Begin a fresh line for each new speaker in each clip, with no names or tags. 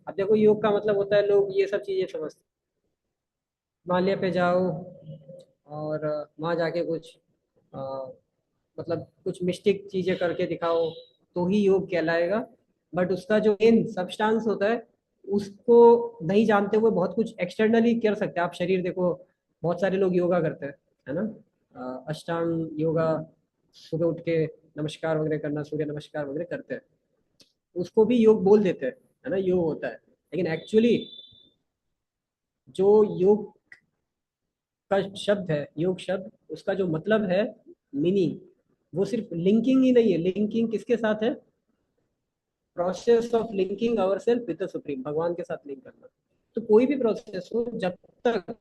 अब देखो योग का मतलब होता है, लोग ये सब चीजें समझते हैं। हिमालय पे जाओ और वहाँ जाके कुछ अ, मतलब कुछ मिस्टिक चीजें करके दिखाओ तो ही योग कहलाएगा। बट उसका जो मेन सब्सटेंस होता है उसको नहीं जानते हुए बहुत कुछ एक्सटर्नली कर सकते हैं आप। शरीर देखो, बहुत सारे लोग योगा करते हैं, है ना। अष्टांग योगा, सुबह उठ के नमस्कार वगैरह करना, सूर्य नमस्कार वगैरह करते हैं, उसको भी योग बोल देते हैं, है ना, योग होता है। लेकिन एक्चुअली जो योग का शब्द है, योग शब्द, उसका जो मतलब है, मीनिंग, वो सिर्फ लिंकिंग ही नहीं है। लिंकिंग किसके साथ है? Process of linking our self with the supreme, भगवान के साथ लिंक करना। तो कोई भी प्रोसेस हो, जब तक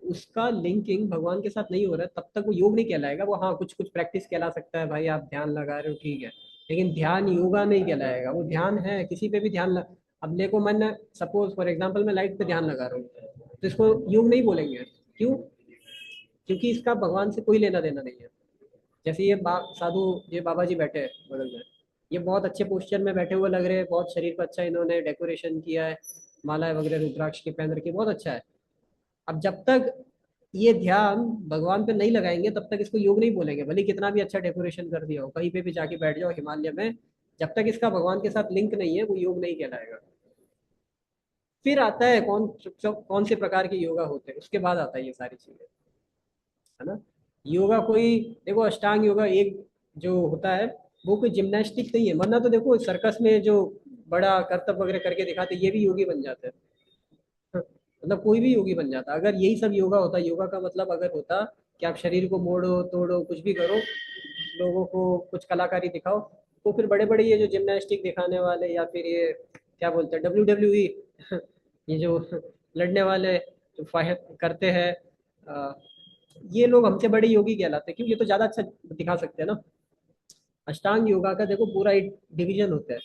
उसका लिंकिंग भगवान के साथ नहीं हो रहा है तब तक वो योग नहीं कहलाएगा। वो हाँ, कुछ कुछ प्रैक्टिस कहला सकता है, भाई आप ध्यान लगा रहे हो ठीक है, लेकिन ध्यान योगा नहीं कहलाएगा। वो ध्यान है, किसी पे भी अब देखो मैं सपोज फॉर एग्जांपल मैं लाइट पे ध्यान लगा रहा हूँ, तो इसको योग नहीं बोलेंगे। क्यों? क्योंकि इसका भगवान से कोई लेना देना नहीं है। जैसे ये साधु, ये बाबा जी बैठे हैं बगल में, ये बहुत अच्छे पोस्चर में बैठे हुए लग रहे हैं, बहुत शरीर पर अच्छा इन्होंने डेकोरेशन किया है, मालाएं वगैरह रुद्राक्ष की पहन रखी है, बहुत अच्छा है। अब जब तक ये ध्यान भगवान पे नहीं लगाएंगे तब तक इसको योग नहीं बोलेंगे, भले कितना भी अच्छा डेकोरेशन कर दिया हो, कहीं पे भी जाके बैठ जाओ हिमालय में, जब तक इसका भगवान के साथ लिंक नहीं है वो योग नहीं कहलाएगा। फिर आता है कौन से प्रकार के योगा होते हैं, उसके बाद आता है ये सारी चीजें, है ना। योगा कोई, देखो अष्टांग योगा एक जो होता है वो कोई जिम्नास्टिक नहीं है, वरना तो देखो सर्कस में जो बड़ा करतब वगैरह करके दिखाते हैं, ये भी योगी बन जाते हैं। मतलब कोई भी योगी बन जाता अगर यही सब योगा होता। योगा का मतलब अगर होता कि आप शरीर को मोड़ो तोड़ो कुछ भी करो, लोगों को कुछ कलाकारी दिखाओ, तो फिर बड़े बड़े ये जो जिम्नास्टिक दिखाने वाले या फिर ये क्या बोलते हैं WWE, ये जो लड़ने वाले जो फाइट करते हैं, अ, ये लोग हमसे बड़े योगी कहलाते हैं, क्योंकि ये तो ज्यादा अच्छा दिखा सकते हैं ना। अष्टांग योगा का देखो पूरा एक डिवीजन होता है,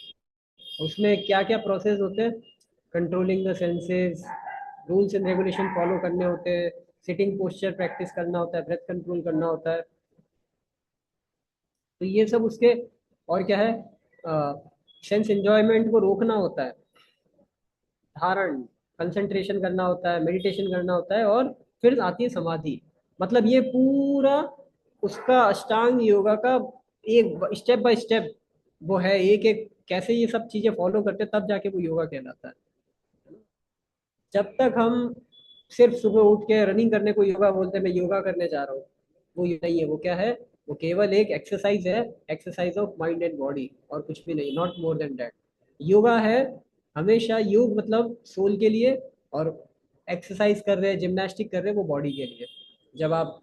उसमें क्या क्या प्रोसेस होते हैं। Controlling the senses, rules and regulation follow करने होते हैं, सिटिंग पोस्चर प्रैक्टिस करना होता है, ब्रेथ कंट्रोल करना होता है। तो ये सब उसके, और क्या है, सेंस एंजॉयमेंट को रोकना होता है, धारण, कंसंट्रेशन करना होता है, मेडिटेशन करना होता है, और फिर आती है समाधि। मतलब ये पूरा उसका अष्टांग योगा का एक स्टेप बाय स्टेप वो है, एक एक कैसे ये सब चीजें फॉलो करते हैं तब जाके वो योगा कहलाता है। जब तक हम सिर्फ सुबह उठ के रनिंग करने को योगा बोलते हैं, मैं योगा करने जा रहा हूँ, वो ये नहीं है। वो क्या है? वो केवल एक एक्सरसाइज है, exercise of mind and body, और कुछ भी नहीं, not more than that. Yoga है हमेशा, योग मतलब सोल के लिए, और एक्सरसाइज कर रहे हैं, जिम्नास्टिक कर रहे हैं, वो बॉडी के लिए। जब आप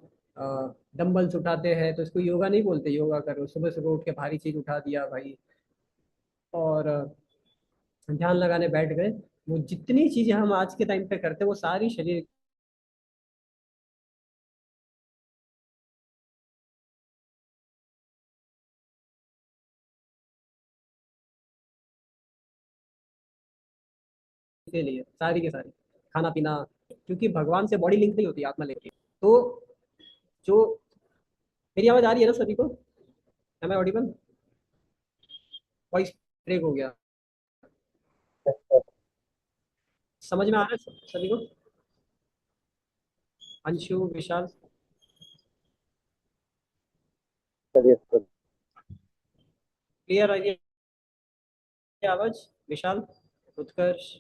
डंबल्स उठाते हैं तो इसको योगा नहीं बोलते, योगा कर रहे हो, सुबह सुबह उठ के भारी चीज उठा दिया भाई, और ध्यान लगाने बैठ गए, वो जितनी चीजें हम आज के टाइम पे करते हैं वो सारी शरीर के लिए, सारी के सारी, खाना पीना, क्योंकि भगवान से बॉडी लिंक नहीं होती, आत्मा लिंक है। तो जो, मेरी आवाज आ रही है ना सभी को? Am I audible? Voice break हो गया? समझ में आ रहा है सभी को? अंशु, विशाल,
चलिए तो।
क्लियर आ रही है आवाज? विशाल, उत्कर्ष,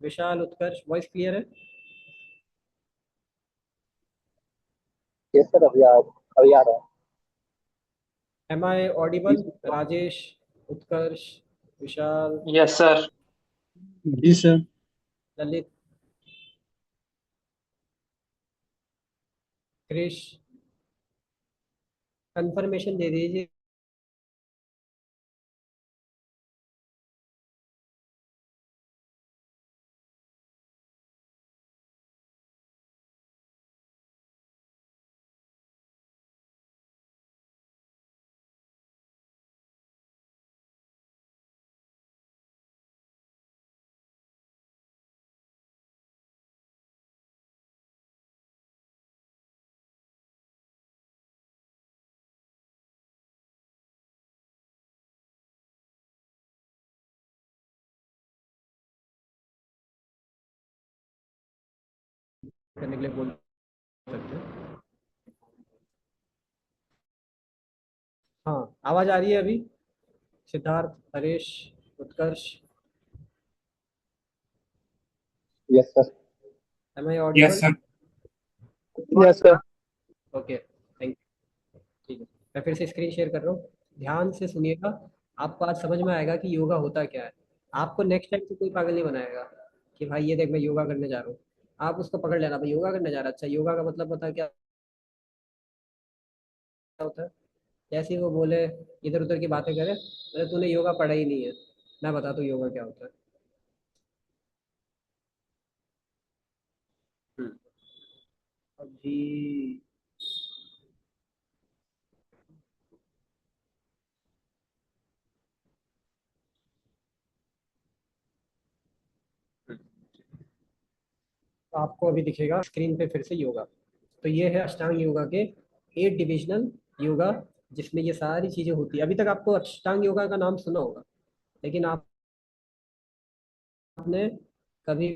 विशाल उत्कर्ष, वॉइस क्लियर है?
ये सर अभी आ रहा है।
एम आई
जी
ऑडिबल?
सर।
राजेश, उत्कर्ष, विशाल,
यस सर।
जी सर।
ललित, क्रिश, कंफर्मेशन दे दीजिए। करने के लिए बोल सकते हैं। हाँ, आवाज आ रही है अभी? Siddharth, Haresh, Utkarsh,
yes sir.
Am I
yes
audible?
Sir.
Yes sir.
Okay, thank you. ठीक है, मैं फिर से स्क्रीन शेयर कर रहा हूँ, ध्यान से सुनिएगा। आपको आज समझ में आएगा कि योगा होता क्या है। आपको नेक्स्ट टाइम से कोई पागल नहीं बनाएगा कि भाई ये देख मैं योगा करने जा रहा हूँ। आप उसको पकड़ लेना, भाई योगा करने जा रहा है, अच्छा योगा का मतलब पता है क्या होता है? जैसे ही वो बोले, इधर उधर की बातें करे, अरे तूने योगा पढ़ा ही नहीं है, मैं बता दूँ योगा क्या होता है। हम्म, अभी तो आपको अभी दिखेगा स्क्रीन पे फिर से योगा। तो ये है अष्टांग योगा के 8 डिविजनल योगा, जिसमें ये सारी चीजें होती है। अभी तक आपको अष्टांग योगा का नाम सुना होगा, लेकिन आपने कभी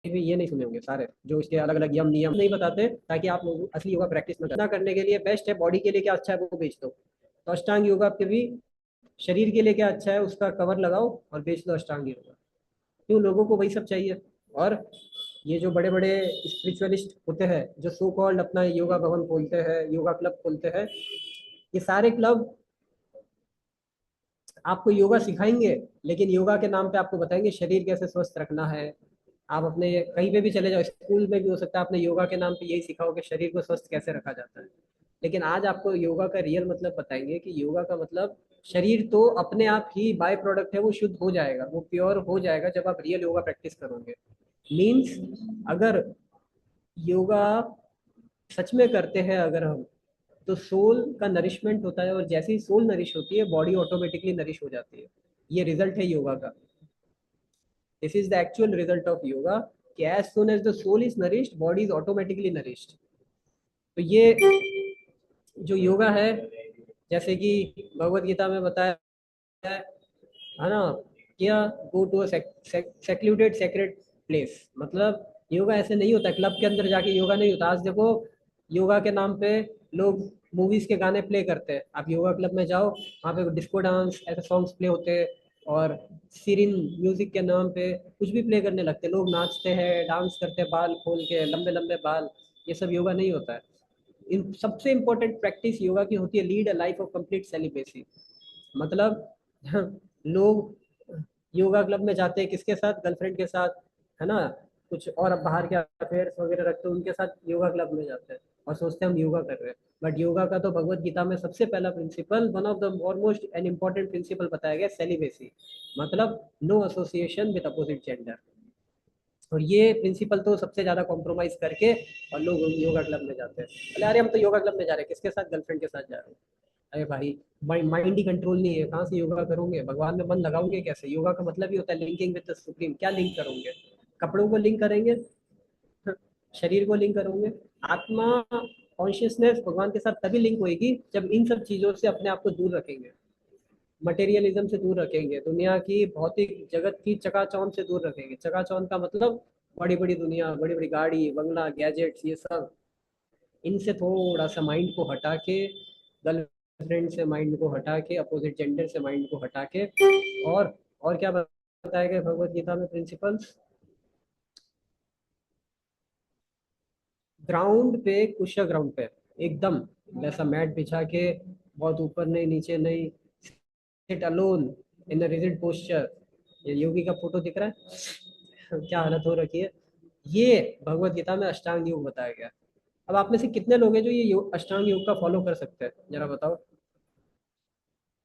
भी ये नहीं सुने होंगे सारे, जो इसके अलग अलग यम नियम नहीं बताते, ताकि आप लोग असली योगा प्रैक्टिस ना करने के लिए बेस्ट है। बॉडी के लिए क्या अच्छा है वो बेच दो। तो अष्टांग योगा के भी शरीर के लिए क्या अच्छा है उसका कवर लगाओ और बेच दो अष्टांग योगा। क्यों, लोगों को वही सब चाहिए। और ये जो बड़े बड़े स्पिरिचुअलिस्ट होते हैं, जो सो कॉल्ड अपना योगा भवन खोलते हैं, योगा क्लब खोलते हैं, ये सारे क्लब आपको योगा सिखाएंगे, लेकिन योगा के नाम पे आपको बताएंगे शरीर कैसे स्वस्थ रखना है। आप अपने कहीं पे भी चले जाओ, स्कूल में भी हो सकता है आपने योगा के नाम पे यही सीखा हो कि शरीर को स्वस्थ कैसे रखा जाता है। लेकिन आज आपको योगा का रियल मतलब बताएंगे कि योगा का मतलब शरीर तो अपने आप ही बाय प्रोडक्ट है, वो शुद्ध हो जाएगा, वो प्योर हो जाएगा जब आप रियल योगा प्रैक्टिस करोगे। मीन्स अगर योगा सच में करते हैं अगर हम, तो सोल का नरिशमेंट होता है, और जैसे ही सोल नरिश होती है बॉडी ऑटोमेटिकली नरिश हो जाती है। ये रिजल्ट है योगा का। This is the actual result of yoga, कि as soon as the soul is nourished, body is automatically nourished. तो ये जो योगा है, जैसे कि भगवत गीता में बताया है ना, क्या go to secluded secret place. मतलब योगा ऐसे नहीं होता, क्लब के अंदर जाके योगा नहीं होता। आज देखो योगा के नाम पे लोग मूवीज के गाने प्ले करते हैं। आप योगा क्लब में जाओ, वहाँ पे डिस्को डांस ऐसे सॉन्ग्स प्ले होते हैं, और सीरिन म्यूजिक के नाम पे कुछ भी प्ले करने लगते हैं, लोग नाचते हैं, डांस करते हैं, बाल खोल के लंबे लंबे बाल। ये सब योगा नहीं होता है। इन सबसे इम्पोर्टेंट प्रैक्टिस योगा की होती है lead a life of complete celibacy. मतलब लोग योगा क्लब में जाते हैं किसके साथ, गर्लफ्रेंड के साथ, है ना, कुछ और अब बाहर के अफेयर्स वगैरह रखते हैं उनके साथ योगा क्लब में जाते हैं, और सोचते हैं हम योगा कर रहे हैं। बट योगा का तो भगवत गीता में सबसे पहला principle, one of the almost an important principle बताया गया, सेलिबेसी। मतलब no association with opposite gender. और ये प्रिंसिपल तो सबसे ज्यादा कॉम्प्रोमाइज करके और लोग योगा क्लब में जाते हैं। बोले अरे हम तो योगा क्लब में जा रहे हैं, किसके साथ, गर्लफ्रेंड के साथ जा रहे हैं। अरे भाई, माइंड ही कंट्रोल नहीं है, कहाँ से योगा करोगे, भगवान में मन लगाओगे कैसे? योगा का मतलब ही होता है लिंकिंग विद द सुप्रीम। क्या लिंक करोगे? कपड़ों को लिंक करेंगे, शरीर को लिंक करोगे। आत्मा, कॉन्शियसनेस भगवान के साथ तभी लिंक होएगी जब इन सब चीजों से अपने आप को दूर रखेंगे, मटेरियलिज्म से दूर रखेंगे, दुनिया की भौतिक जगत की चकाचौंध से दूर रखेंगे। चकाचौंध का मतलब बड़ी बड़ी दुनिया, बड़ी बड़ी गाड़ी, बंगला, गैजेट्स, ये सब। इनसे थोड़ा सा माइंड को हटा के, गर्लफ्रेंड से माइंड को हटा के, अपोजिट जेंडर से माइंड को हटा के, और क्या बताया गया भगवत गीता में प्रिंसिपल्स? ग्राउंड पे, कुशा ग्राउंड पे एकदम वैसा मैट बिछा के, बहुत ऊपर नहीं नीचे नहीं, sit alone in rigid posture. ये योगी का फोटो दिख रहा है क्या हालत हो रखी है। ये भगवत गीता में अष्टांग योग बताया गया। अब आप में से कितने लोग हैं जो ये अष्टांग योग का फॉलो कर सकते हैं, जरा बताओ।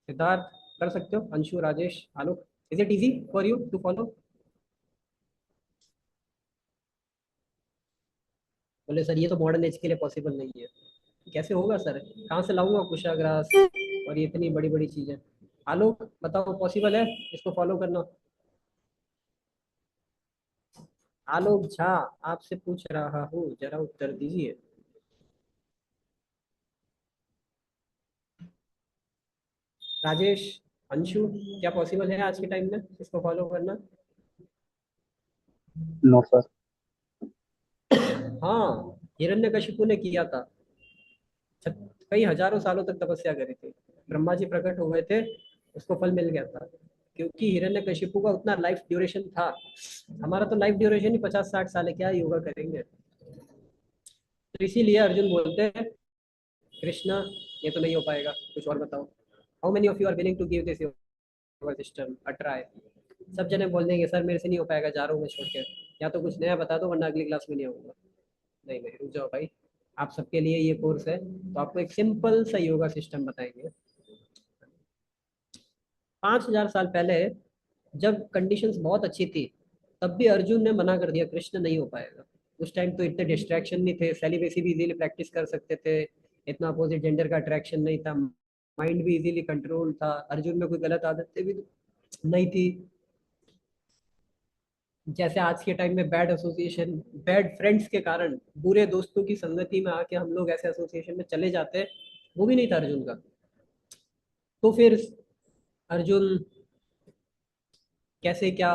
सिद्धार्थ, कर सकते हो? Anshu, Rajesh, Alok, is it easy for you to follow? बोले सर ये तो मॉडर्न एज के लिए पॉसिबल नहीं है। कैसे होगा सर, कहाँ से लाऊंगा कुशाग्रास और ये इतनी बड़ी बड़ी चीजें? आलोक बताओ, पॉसिबल है इसको फॉलो करना? आलोक झा, आपसे पूछ रहा हूँ, जरा उत्तर दीजिए। राजेश, अंशु, क्या पॉसिबल है आज के टाइम में इसको फॉलो करना?
No sir.
हाँ, हिरण्यकशिपु ने किया था। कई हजारों सालों तक तपस्या करी थी, ब्रह्मा जी प्रकट हो गए थे, उसको फल मिल गया था। क्योंकि हिरण्यकशिपु का उतना लाइफ ड्यूरेशन था। हमारा तो लाइफ ड्यूरेशन ही 50-60 साल है, क्या योगा करेंगे? तो इसीलिए अर्जुन बोलते हैं, कृष्णा ये तो नहीं हो पाएगा, कुछ और बताओ। How many of you are willing to give this yoga system a try? सब जने बोल देंगे सर मेरे से नहीं हो पाएगा, जा रहा हूँ मैं छोड़ के, या तो कुछ नया बता दो वरना अगली क्लास में नहीं आऊंगा। नहीं नहीं, रुक जाओ भाई, आप सबके लिए ये कोर्स है, तो आपको एक सिंपल सा योगा सिस्टम बताएंगे। 5000 साल पहले जब कंडीशंस बहुत अच्छी थी, तब भी अर्जुन ने मना कर दिया, कृष्ण नहीं हो पाएगा। उस टाइम तो इतने डिस्ट्रैक्शन नहीं थे, सेलिबेसी भी इजीली प्रैक्टिस कर सकते थे, इतना अपोजिट जेंडर का अट्रैक्शन नहीं था, माइंड भी इजीली कंट्रोल था, अर्जुन में कोई गलत आदतें भी नहीं थी। जैसे आज के टाइम में बैड एसोसिएशन, बैड फ्रेंड्स के कारण, बुरे दोस्तों की संगति में आके हम लोग ऐसे एसोसिएशन में चले जाते हैं, वो भी नहीं था अर्जुन का। तो फिर अर्जुन कैसे क्या,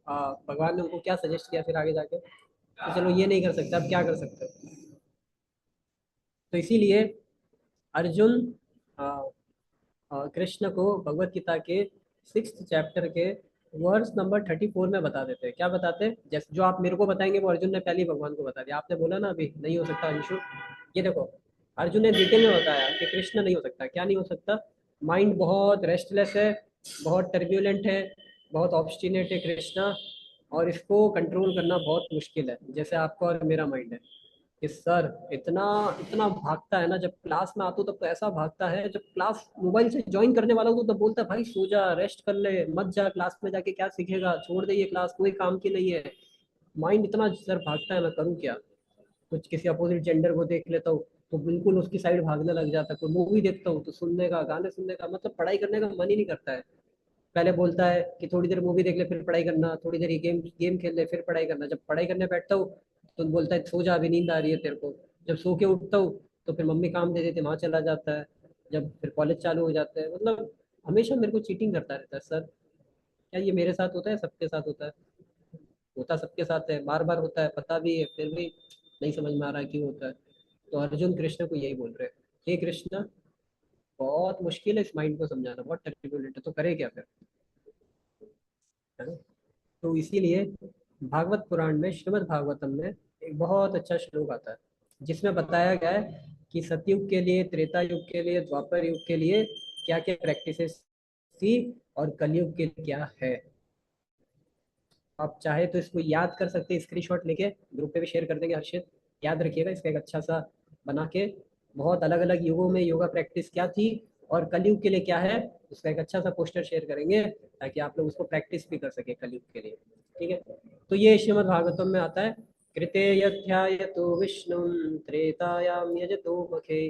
भगवान ने उनको क्या सजेस्ट किया फिर आगे जाके, तो चलो ये नहीं कर सकते, अब क्या कर सकते हो? तो इसीलिए अर्जुन आ, कृष्ण को भगवत गीता के 6th चैप्टर के वर्स नंबर 34 में बता देते हैं। क्या बताते हैं? जैसे जो आप मेरे को बताएंगे वो अर्जुन ने पहले ही भगवान को बता दिया। आपने बोला ना अभी नहीं हो सकता अंशु, ये देखो अर्जुन ने डिटेल में बताया कि कृष्ण नहीं हो सकता। क्या नहीं हो सकता? माइंड बहुत रेस्टलेस है, बहुत टर्ब्यूलेंट है, बहुत ऑब्स्टिनेट है कृष्णा, और इसको कंट्रोल करना बहुत मुश्किल है, जैसे आपका और मेरा माइंड है। कि सर इतना इतना भागता है ना, जब क्लास में आता हूँ तब तो ऐसा भागता है, जब क्लास मोबाइल से ज्वाइन करने वाला हूँ तो तब बोलता है भाई सो जा, रेस्ट कर ले, मत जा क्लास में, जाके क्या सीखेगा, छोड़ दे ये क्लास, कोई काम की नहीं है। माइंड इतना सर भागता है, मैं करूँ क्या? कुछ किसी अपोजिट जेंडर को देख लेता हूँ तो बिल्कुल उसकी साइड भागने लग जाता है, कोई मूवी देखता हूँ तो सुनने का, गाने सुनने का, मतलब पढ़ाई करने का मन ही नहीं करता है। पहले बोलता है कि थोड़ी देर मूवी देख ले फिर पढ़ाई करना, थोड़ी देर ये गेम गेम खेल ले फिर पढ़ाई करना। जब पढ़ाई करने बैठता हूँ तो बोलता है सो जा, अभी नींद आ रही है तेरे को। जब सो के उठता हूँ तो फिर मम्मी काम दे देते, वहाँ चला जाता है। जब फिर कॉलेज चालू हो जाता है, मतलब हमेशा मेरे को चीटिंग करता रहता है। सर क्या ये मेरे साथ होता है, सबके साथ होता है? होता सबके साथ है, बार बार होता है, पता भी है, फिर भी नहीं समझ में आ रहा है क्यों होता है। तो अर्जुन कृष्ण को यही बोल रहे हैं, हे कृष्ण बहुत मुश्किल है इस माइंड को समझाना, बहुत टर्बुलेंट है, तो करे क्या फिर? है ना? तो इसीलिए भागवत पुराण में, श्रीमद् भागवतम में एक बहुत अच्छा श्लोक आता है जिसमें बताया गया है कि सतयुग के लिए, त्रेता युग के लिए, द्वापर युग के लिए क्या क्या प्रैक्टिसेस थी और कलयुग के लिए क्या है। आप चाहे तो इसको याद कर सकते हैं, स्क्रीनशॉट लेके ग्रुप पे भी शेयर कर देंगे हर्षित, याद रखिएगा इसका एक अच्छा सा बना के। बहुत अलग अलग युगों में योगा प्रैक्टिस क्या थी और कलयुग के लिए क्या है, उसका एक अच्छा सा पोस्टर शेयर करेंगे ताकि आप लोग उसको प्रैक्टिस भी कर सके कलयुग के लिए। ठीक है? तो ये श्रीमद् भागवतम में आता है, कृते यध्यायतो विष्णु त्रेतायाम यजतो मखे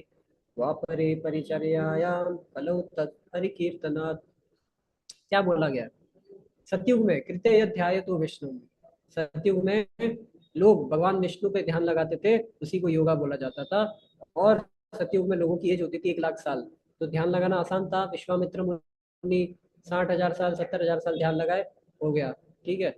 द्वापरे परिचर्यायां कलौ तत् हरिकीर्तनात्। क्या बोला गया? सतयुग में कृत्य ध्याय तो विष्णु, सतयुग में लोग भगवान विष्णु पे ध्यान लगाते थे, उसी को योगा बोला जाता था। और सतयुग में लोगों की एज होती थी 1 लाख साल, तो ध्यान लगाना आसान था। विश्वामित्र मुनि 60,000 साल, 70,000 साल ध्यान लगाए, हो गया। ठीक है?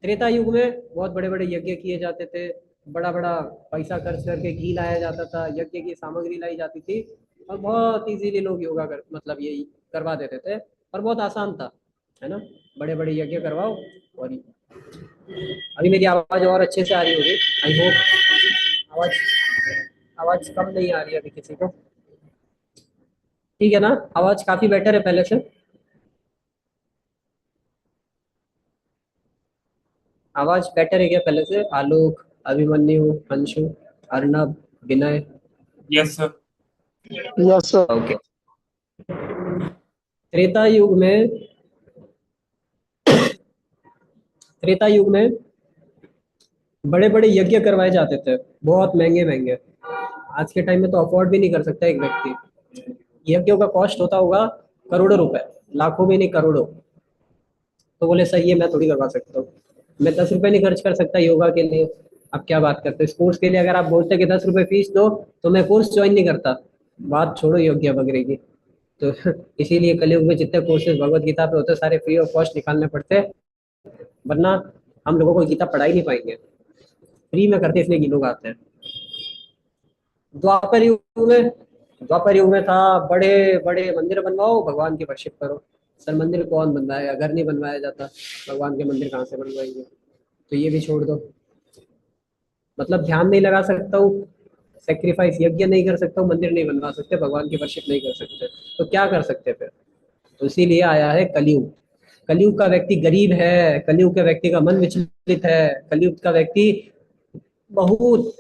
त्रेता युग में बहुत बड़े बड़े यज्ञ किए जाते थे, बड़ा बड़ा पैसा खर्च करके घी लाया जाता था, यज्ञ की सामग्री लाई जाती थी, और बहुत इजीली लोग योगा कर मतलब यही करवा देते थे, और बहुत आसान था, है ना? बड़े बड़े यज्ञ करवाओ। और अभी मेरी आवाज़ और अच्छे से आ रही होगी, आई होप। आवाज़ आवाज़ कम नहीं आ रही है अभी किसी को? ठीक है ना? आवाज़ काफ़ी बेटर है पहले से? आवाज़ बेटर है क्या पहले से? Alok, Abhimanyu, Anshu, Arnab, Vinay.
Yes sir.
Yes sir.
Okay. Treta Yug में, त्रेता युग में बड़े बड़े यज्ञ करवाए जाते थे, बहुत महंगे महंगे। आज के टाइम में तो अफोर्ड भी नहीं कर सकता एक व्यक्ति। यज्ञों का कॉस्ट होता होगा करोड़ों रुपए, लाखों में नहीं करोड़ों। तो बोले सही है, मैं थोड़ी करवा सकता हूँ, मैं 10 रुपए नहीं खर्च कर सकता योगा के लिए। आप क्या बात करते हो? इस कोर्स के लिए अगर आप बोलते कि 10 रुपए फीस दो तो मैं कोर्स ज्वाइन नहीं करता, बात छोड़ो योग्य वगैरह की। तो इसीलिए कलयुग में जितने कोर्सेज भगवत गीता पे होते हैं सारे फ्री ऑफ कॉस्ट निकालने पड़ते हैं, वरना हम लोगों को गीता पढ़ा ही नहीं पाएंगे। फ्री में करते इसलिए लोग आते हैं। द्वापर युग में द्वापर युग में था बड़े बड़े मंदिर बनवाओ, भगवान की वर्शिप करो। सर मंदिर कौन बनवाएगा, घर नहीं बनवाया जाता, भगवान के मंदिर कहाँ से बनवाएंगे, तो ये भी छोड़ दो। मतलब ध्यान नहीं लगा सकता हूँ, सेक्रीफाइस यज्ञ नहीं कर सकता हूँ, मंदिर नहीं बनवा सकते, भगवान की वर्शिप नहीं कर सकते, तो क्या कर सकते फिर। तो इसीलिए आया है कलयुग। कलयुग का व्यक्ति गरीब है, कलयुग के व्यक्ति का मन विचलित है, कलयुग का व्यक्ति बहुत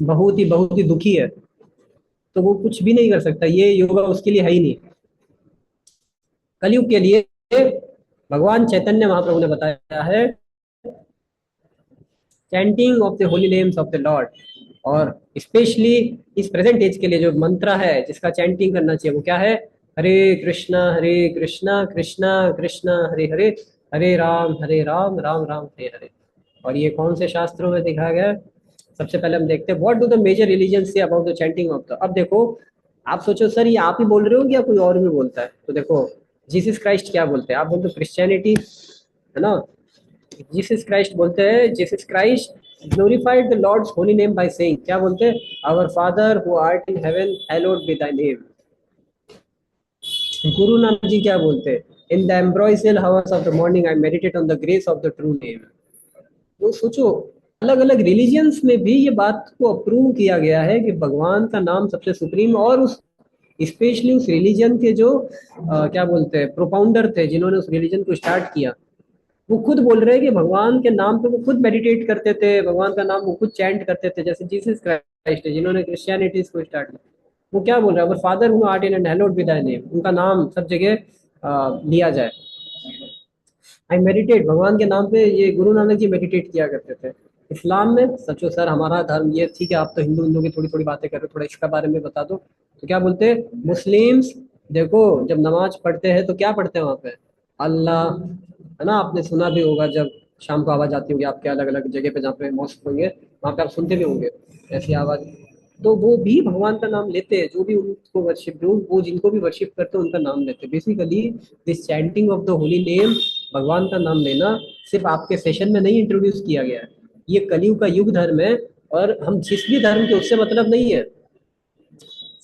बहुत ही दुखी है, तो वो कुछ भी नहीं कर सकता, ये योगा उसके लिए है ही नहीं। कलयुग के लिए भगवान चैतन्य महाप्रभु ने बताया है chanting of the Holi names of the Lord. और स्पेशली इस प्रेजेंट एज के लिए जो मंत्र है जिसका चैंटिंग करना चाहिए वो क्या है, हरे कृष्णा कृष्णा कृष्णा हरे हरे, हरे राम राम राम हरे हरे। और ये कौन से शास्त्रों में दिखा गया है? सबसे पहले हम देखते हैं what do the major religion say about the chanting of the. अब देखो, आप सोचो सर ये आप ही बोल रहे हो या कोई और भी बोलता है, तो देखो जीसस क्राइस्ट क्या बोलते हैं, आप बोलते हो क्रिश्चियनिटी, है ना। जीसस क्राइस्ट बोलते हैं, Jesus Christ glorified the Lord's holy name by saying, क्या बोलते हैं, our father who art in heaven hallowed be thy name. Guru Nanak ji क्या बोलते हैं, in the ambrosial hours of the morning I meditate on the grace of the true name. तो सोचो अलग अलग रिलीजियंस में भी ये बात को अप्रूव किया गया है कि भगवान का नाम सबसे सुप्रीम, और उस स्पेशली उस रिलीजन के जो क्या बोलते हैं प्रोपाउंडर थे जिन्होंने उस रिलीजन को स्टार्ट किया, वो खुद बोल रहे हैं कि भगवान के नाम पे वो खुद मेडिटेट करते थे, भगवान का नाम वो खुद चैंट करते थे, जैसे जीसस क्राइस्ट है जिन्होंने क्रिश्चियनिटी को स्टार्ट किया। वो क्या बोल रहे हैं, father who art in and hallowed be thy name, उनका नाम सब जगह लिया जाए। आई मेडिटेट, भगवान के नाम पे ये गुरु नानक जी मेडिटेट किया करते थे। इस्लाम में सचो सर हमारा धर्म ये, ठीक है आप तो हिंदू हिंदू की थोड़ी थोड़ी बातें कर रहे हो, थोड़ा इसका बारे में बता दो। तो क्या बोलते हैं मुस्लिम्स, देखो जब नमाज पढ़ते हैं तो क्या पढ़ते हैं वहाँ पे, अल्लाह, है ना। आपने सुना भी होगा जब शाम को आवाज आती होगी आपके अलग अलग जगह पे जहाँ पे मॉस्क होंगे वहाँ पे आप सुनते भी होंगे ऐसी आवाज। तो वो भी भगवान का नाम लेते हैं, जो भी उनको वर्शिप, जो वो जिनको भी वर्शिप करते हैं उनका नाम लेते हैं। Basically this chanting of the holy name, भगवान का नाम लेना सिर्फ आपके सेशन में नहीं इंट्रोड्यूस किया गया है, ये कलयुग का युग धर्म है। और हम जिस भी धर्म के, उससे मतलब नहीं है,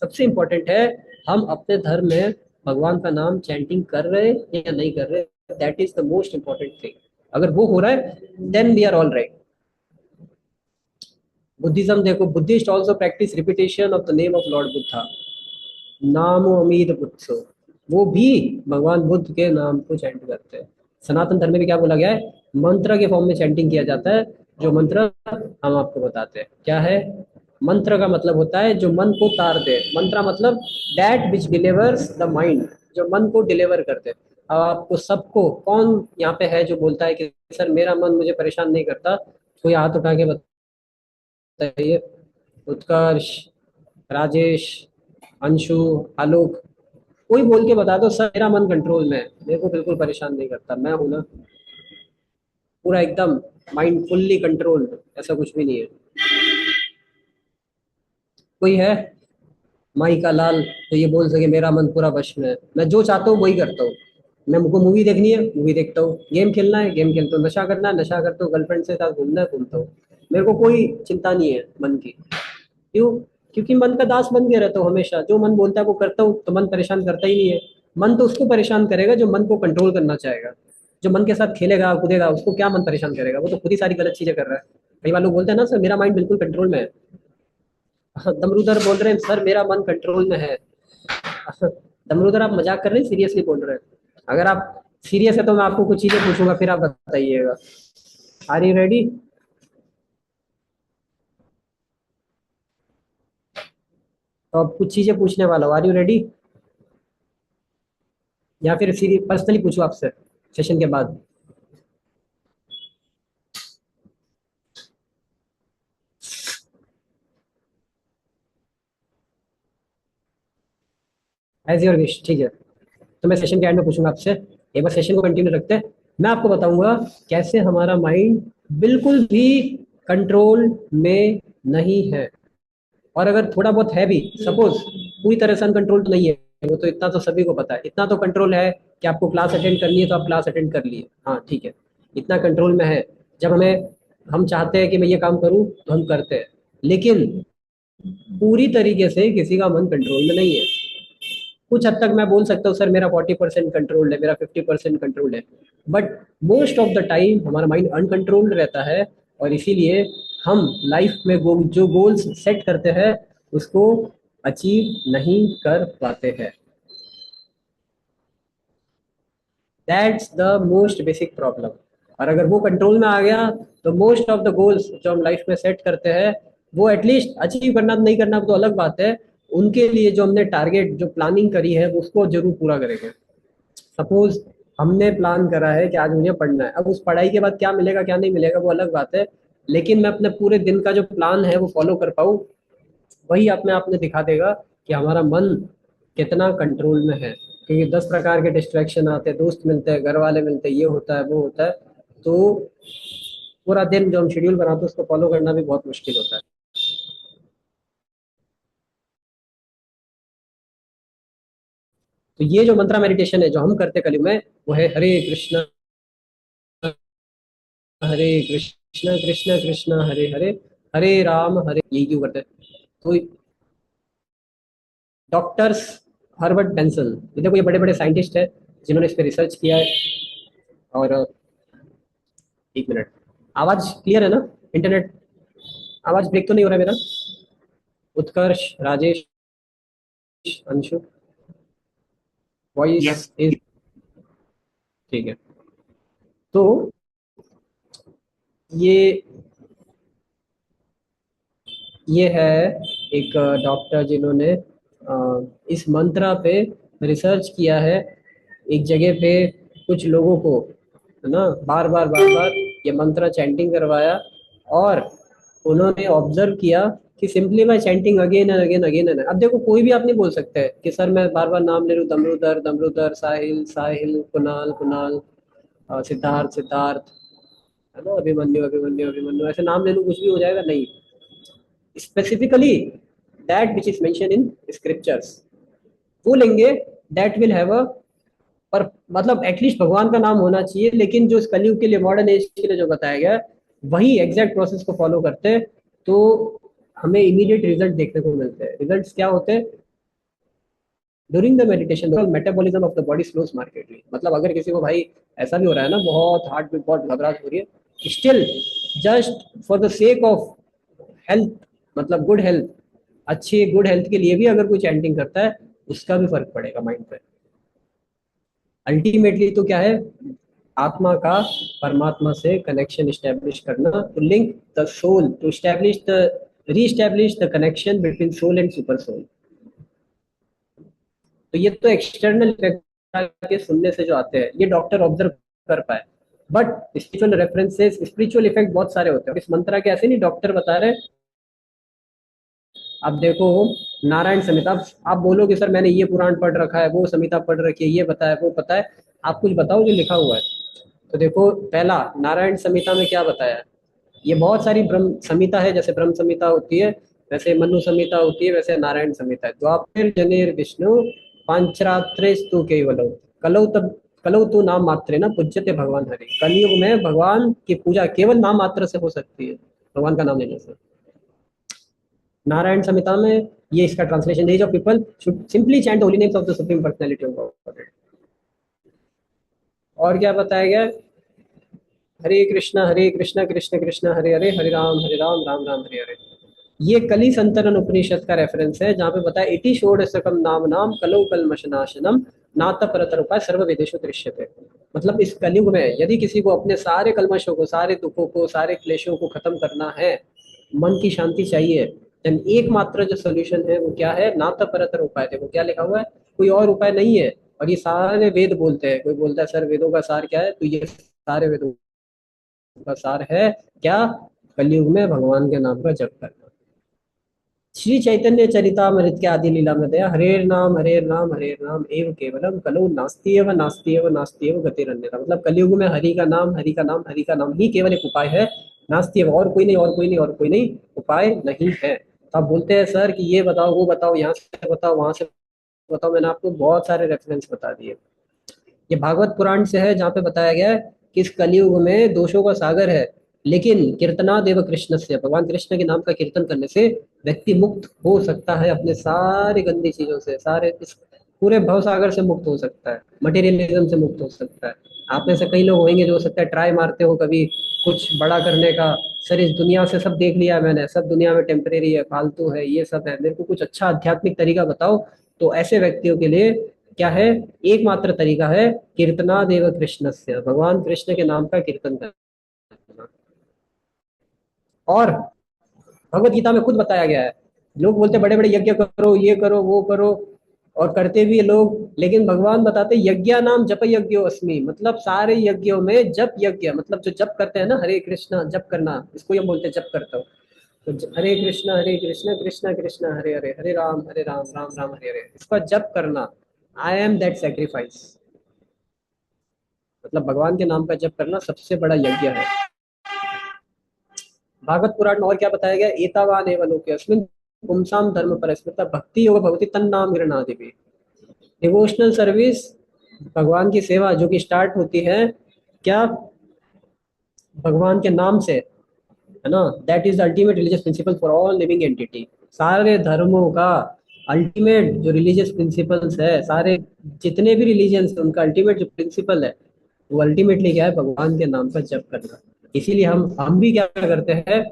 सबसे इम्पोर्टेंट है हम अपने धर्म में भगवान का नाम चैंटिंग कर रहे हैं या नहीं कर रहे, that is the most important thing. अगर वो हो रहा है then we are all right. Buddhism देखो, Buddhist also practise repetition of the name of Lord Buddha, नामो अमीद बुद्धो, वो भी भगवान बुद्ध के नाम को चैंट करते हैं। सनातन धर्म में भी क्या बोला गया है, मंत्र के फॉर्म में चैंटिंग किया जाता है, जो मंत्र हम आपको बताते हैं क्या है। मंत्र का मतलब होता है जो मन को तार दे, मंत्र मतलब that which delivers the mind, जो मन को डिलीवर करते। अब आपको सबको कौन यहाँ पे है जो बोलता है कि सर मेरा मन मुझे परेशान नहीं करता, कोई हाथ उठा के बताइए। उत्कर्ष, राजेश, अंशु, आलोक, कोई बोल के बता दो सर मेरा मन कंट्रोल में है, मेरे को बिल्कुल परेशान नहीं करता, मैं हूं ना पूरा एकदम माइंड फुल्ली कंट्रोल्ड, ऐसा कुछ भी नहीं है। कोई है माई का लाल तो ये बोल सके मेरा मन पूरा वश में है, मैं जो चाहता हूँ वही करता हूँ, मैं मुझको मूवी देखनी है मूवी देखता हूँ, गेम खेलना है गेम खेलता हूँ, नशा करना है नशा करता हूँ, गर्लफ्रेंड के साथ घूमना है घूमता हूँ, मेरे को कोई चिंता नहीं है मन की। क्यों? क्योंकि मन का दास बन के रहता हूँ हमेशा, जो मन बोलता है वो करता हूँ, तो मन परेशान करता ही नहीं है। मन तो उसको परेशान करेगा जो मन को कंट्रोल करना चाहेगा, जो मन के साथ खेलेगा कूदेगा उसको क्या मन परेशान करेगा, वो तो खुद ही सारी गलत चीजें कर रहा है। कई बार लोग बोलते हैं ना सर मेरा माइंड बिल्कुल कंट्रोल में है, दमरूदर बोल रहे हैं सर मेरा मन कंट्रोल में है। दमरूदर आप मजाक कर रहे हैं सीरियसली बोल रहे हैं? अगर आप सीरियस है तो मैं आपको कुछ चीजें पूछूंगा फिर आप बताइएगा। Are you ready? तो अब कुछ चीजें पूछने वाला हूँ, आर यू रेडी? या फिर पर्सनली पूछूं आपसे सेशन के बाद? एज योर विश, ठीक है। तो मैं सेशन के एंड में पूछूंगा आपसे, एक बार सेशन को कंटिन्यू रखते हैं। मैं आपको बताऊंगा कैसे हमारा माइंड बिल्कुल भी कंट्रोल में नहीं है, और अगर थोड़ा बहुत है भी, सपोज पूरी तरह से अनकंट्रोल तो नहीं है, वो तो इतना तो सभी को पता है, इतना तो कंट्रोल है कि आपको क्लास अटेंड करनी है तो आप क्लास अटेंड कर लिए, हाँ ठीक है, इतना कंट्रोल में है। जब हम चाहते हैं कि मैं ये काम करूं तो हम करते हैं, लेकिन पूरी तरीके से किसी का मन कंट्रोल में नहीं है। कुछ हद तक मैं बोल सकता हूँ सर मेरा 40% कंट्रोल्ड है, मेरा 50% कंट्रोल्ड है, but most of the time हमारा माइंड अनकंट्रोल्ड रहता है। और इसीलिए हम लाइफ में जो गोल्स सेट करते हैं उसको अचीव नहीं कर पाते हैं। That's the most basic problem. और अगर वो कंट्रोल में आ गया तो मोस्ट ऑफ द गोल्स जो हम लाइफ में सेट करते हैं वो एटलीस्ट अचीव करना नहीं करना तो अलग बात है, उनके लिए जो हमने टारगेट जो प्लानिंग करी है उसको जरूर पूरा करेंगे। सपोज हमने प्लान करा है कि आज मुझे पढ़ना है, अब उस पढ़ाई के बाद क्या मिलेगा क्या नहीं मिलेगा वो अलग बात है, लेकिन मैं अपने पूरे दिन का जो प्लान है वो फॉलो कर पाऊँ, वही अपने आप में दिखा देगा कि हमारा मन कितना कंट्रोल में है। क्योंकि 10 प्रकार के डिस्ट्रैक्शन आते हैं, दोस्त मिलते हैं, घर वाले मिलते हैं, ये होता है वो होता है, तो पूरा दिन जो हम शेड्यूल बनाते हैं उसको फॉलो करना भी बहुत मुश्किल होता है। तो ये जो मंत्रा मेडिटेशन है जो हम करते कलयुग में, वो है हरे कृष्ण कृष्ण कृष्ण हरे हरे, हरे राम हरे, ये क्यों करते हैं? तो डॉक्टर्स हर्बर्ट बेंसन, ये देखो ये बड़े बड़े साइंटिस्ट है जिन्होंने इस पे रिसर्च किया है। और एक मिनट, आवाज क्लियर है ना? इंटरनेट आवाज ब्रेक तो नहीं हो रहा है मेरा? Utkarsh, Rajesh, Anshu, voice
yes.
Is ठीक है। तो ये ये है एक डॉक्टर जिन्होंने इस मंत्रा पे रिसर्च किया है। एक जगह पे कुछ लोगों को है ना बार बार ये मंत्रा चैंटिंग करवाया, और उन्होंने ऑब्जर्व किया कि simply by chanting again and again again and, अब देखो कोई भी आप नहीं बोल सकते हैं कि सर मैं बार बार नाम ले लूँ, दमरुदर दमरुदर, साहिल साहिल, कुणाल कुणाल, सिद्धार्थ सिद्धार्थ, है ना, अभिमन्यु अभिमन्यु अभिमन्यु, ऐसे नाम ले लूँ कुछ भी हो जाएगा? नहीं, specifically that which is mention in scriptures वो लेंगे, दैट विल हैव अ, पर मतलब एटलीस्ट भगवान का नाम होना चाहिए, लेकिन जो इस कलयुग के लिए मॉडर्न एज के लिए जो बताया गया है वही एग्जैक्ट प्रोसेस को फॉलो करते हैं, तो हमें इमीडिएट रिजल्ट देखने को मिलते हैं। रिजल्ट्स क्या होते हैं? During the meditation metabolism of the body slows markedly, मतलब अगर किसी को भाई ऐसा भी हो रहा है ना, बहुत हार्ट बीट बहुत घबराहट हो रही है, still just for the sake of health, मतलब गुड हेल्थ, अच्छी गुड हेल्थ के लिए भी अगर कोई चैंटिंग करता है उसका भी फर्क पड़ेगा माइंड पे। अल्टीमेटली तो क्या है, आत्मा का परमात्मा से कनेक्शन स्टैब्लिश करना, to link the soul, to establish the reestablish the connection between soul and super soul. तो ये तो एक्सटर्नल के सुनने से जो आते हैं ये डॉक्टर ऑब्जर्व कर पाए, but spiritual references, spiritual effect बहुत सारे होते हैं। इस मंत्र के ऐसे नहीं डॉक्टर बता रहे। अब देखो नारायण संहिता, आप बोलोगे सर मैंने ये पुराण पढ़ रखा है, वो संहिता पढ़ रखी है, ये पता है वो पता है, आप कुछ बताओ जो लिखा हुआ है। तो देखो पहला नारायण संहिता में क्या बताया है? ये बहुत सारी ब्रह्म संहिता है, जैसे ब्रह्म संहिता होती है वैसे मनु संहिता होती है, वैसे नारायण संहिता है। द्वापर जनेर विष्णु पांचरात्रेस्तु केवलौ कलौ तब कलौ तो नाम मात्रे ना पूज्यते भगवान हरि, कलयुग में भगवान की पूजा केवल नाम मात्र से हो सकती है, भगवान का नाम लेने से। नारायण संहिता में ये इसका translation, as of people should simply chant holy names of the supreme personality of God. और क्या बताया गया? हरे कृष्ण कृष्ण कृष्ण हरे हरे, हरे राम राम राम हरे हरे। ये कली संतरन उपनिषद का रेफरेंस है जहाँ पे बताया इति षोडशकम नाम नाम कलौ कलमशनाशनम नात परतर उपाय सर्व वेदेषु दृश्यते। मतलब इस कलयुग में यदि किसी को अपने सारे कलमशों को, सारे दुखों को, सारे क्लेशों को खत्म करना है, मन की शांति चाहिए, देन एकमात्र जो सोल्यूशन है वो क्या है? नात परतर उपाय। देखो क्या लिखा हुआ है, कोई और उपाय नहीं है। और ये सारे वेद बोलते हैं, कोई बोलता है सर वेदों का सार क्या है, तो ये सारे वेदों का सार है क्या? कलयुग में भगवान के नाम का जप करना। श्री चैतन्य चरितामृत के आदि लीला में दया, हरे नाम एव केवलम कलौ नास्त्येव नास्त्येव नास्त्येव गतिरन्यथा। मतलब कलयुग में हरि का नाम हरि का नाम हरि का नाम ही केवल एक उपाय है, नास्त्येव, और कोई नहीं और कोई नहीं और कोई नहीं, उपाय नहीं है। तो आप बोलते हैं सर कि ये बताओ वो बताओ, यहाँ से बताओ वहां से बताओ, मैंने आपको बहुत सारे रेफरेंस बता दिए। ये भागवत पुराण से है, जहाँ पे बताया गया है कि इस कलयुग में दोषों का सागर है, लेकिन कीर्तना देव कृष्ण से, भगवान कृष्ण के नाम का कीर्तन करने से व्यक्ति मुक्त हो सकता है अपने सारी गंदी चीजों से, सारे इस पूरे भव सागर से मुक्त हो सकता है, मटेरियलिज्म से मुक्त हो सकता है। आप में से कई लोग होंगे जो हो सकता है ट्राई मारते हो कभी कुछ बड़ा करने का। सर इस दुनिया से सब देख लिया मैंने, सब दुनिया में टेम्परेरी है, फालतू है, ये सब है, मेरे को कुछ अच्छा आध्यात्मिक तरीका बताओ। तो ऐसे व्यक्तियों के लिए क्या है, एकमात्र तरीका है कीर्तना देव कृष्ण से, भगवान कृष्ण के नाम का कीर्तन करना। और भगवत गीता में खुद बताया गया है, लोग बोलते बड़े बड़े यज्ञ करो, ये करो, वो करो, और करते भी है लोग, लेकिन भगवान बताते यज्ञा नाम जप यज्ञो अस्मि, मतलब सारे यज्ञों में जप यज्ञ, मतलब जो जप करते हैं ना, हरे कृष्णा जप करना, इसको हम बोलते हैं जप करता हूँ। तो हरे कृष्णा कृष्णा कृष्णा हरे हरे, हरे राम राम राम हरे हरे, इसका जप करना। आई एम दैट सेक्रीफाइस, मतलब भगवान के नाम का जप करना सबसे बड़ा यज्ञ है। भागवत पुराण में और क्या बताया गया, एतावान एव लोके अस्मिन् पुंसाम धर्म परस्मृता भक्ति योग भगवती तन्नाम गृह्णाति भी। डिवोशनल सर्विस, भगवान की सेवा जो कि स्टार्ट होती है क्या, भगवान के नाम से, है ना, that is ultimate religious principle for all living entity. सारे धर्मों का अल्टीमेट जो रिलीजियस प्रिंसिपल्स है, सारे जितने भी रिलीजियंस है उनका अल्टीमेट जो प्रिंसिपल है, वो अल्टीमेटली क्या है, भगवान के नाम का जप करना। इसीलिए हम भी क्या करते हैं,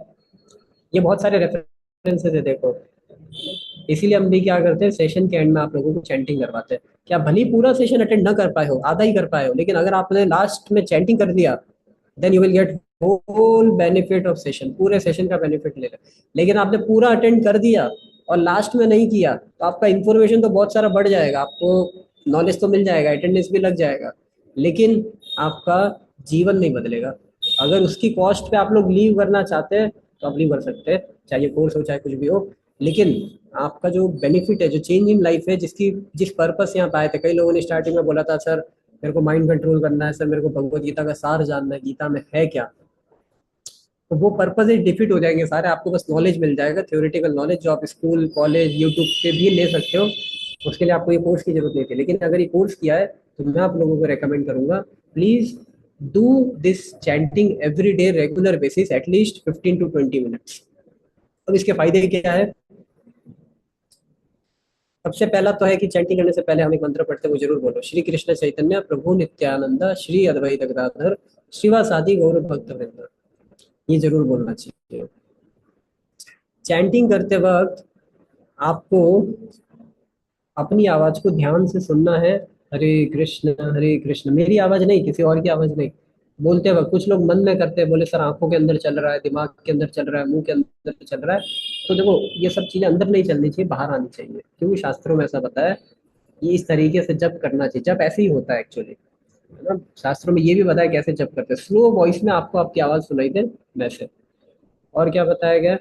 ये बहुत सारे रेफरेंसेस है देखो, इसीलिए हम भी क्या करते हैं, सेशन के एंड में आप लोगों को चैंटिंग करवाते हैं। क्या भली पूरा सेशन अटेंड ना कर पाए हो, आधा ही कर पाए हो, लेकिन अगर आपने लास्ट में चैंटिंग कर दिया, then you will get whole benefit of session, पूरे सेशन का बेनिफिट ले लें। लेकिन आपने पूरा अटेंड कर दिया और लास्ट में नहीं किया, तो आपका इंफॉर्मेशन तो बहुत सारा बढ़ जाएगा, आपको नॉलेज तो मिल जाएगा, अटेंडेंस भी लग जाएगा, लेकिन आपका जीवन नहीं बदलेगा। अगर उसकी कॉस्ट पे आप लोग लीव करना चाहते हैं तो आप लीव कर सकते हैं, चाहे कोर्स हो चाहे कुछ भी हो, लेकिन आपका जो बेनिफिट है, जो चेंज इन लाइफ है, जिसकी जिस पर्पस से यहाँ पे आए थे, कई लोगों ने स्टार्टिंग में बोला था सर मेरे को माइंड कंट्रोल करना है, सर मेरे को भगवत गीता का सार जानना है, गीता में है क्या, तो वो पर्पज डिफीट हो जाएंगे सारे, आपको बस नॉलेज मिल जाएगा, थ्योरेटिकल नॉलेज जो आप स्कूल कॉलेज यूट्यूब पे भी ले सकते हो, उसके लिए आपको ये कोर्स की जरूरत नहीं थी। लेकिन अगर ये कोर्स किया है तो मैं आप लोगों को रेकमेंड करूंगा, please do this chanting every day regular basis at least 15 to 20 minutes. अब इसके फायदे क्या है, सबसे पहला तो है कि चैंटिंग करने से पहले हम एक मंत्र पढ़ते हैं, वो जरूर बोलो, श्री कृष्ण चैतन्य प्रभु नित्यानंद श्री अद्वैत गदाधर श्रीवासादि गौर भक्त वृंद, ये जरूर बोलना चाहिए। चैंटिंग करते वक्त आपको अपनी आवाज को ध्यान से सुनना है, हरे कृष्ण, मेरी आवाज नहीं, किसी और की आवाज नहीं। बोलते वक्त कुछ लोग मन में करते हैं, बोले सर आंखों के अंदर चल रहा है, दिमाग के अंदर चल रहा है, मुंह के अंदर चल रहा है, तो देखो ये सब चीजें अंदर नहीं चलनी चाहिए, बाहर आनी चाहिए, क्योंकि शास्त्रों में ऐसा बताया है, ये इस तरीके से जप करना चाहिए, जप ऐसे ही होता है एक्चुअली, है ना। शास्त्रों में ये भी बताया कैसे जप करते हैं, स्लो वॉइस में आपको आपकी आवाज सुनाई दे वैसे। और क्या बताया गया,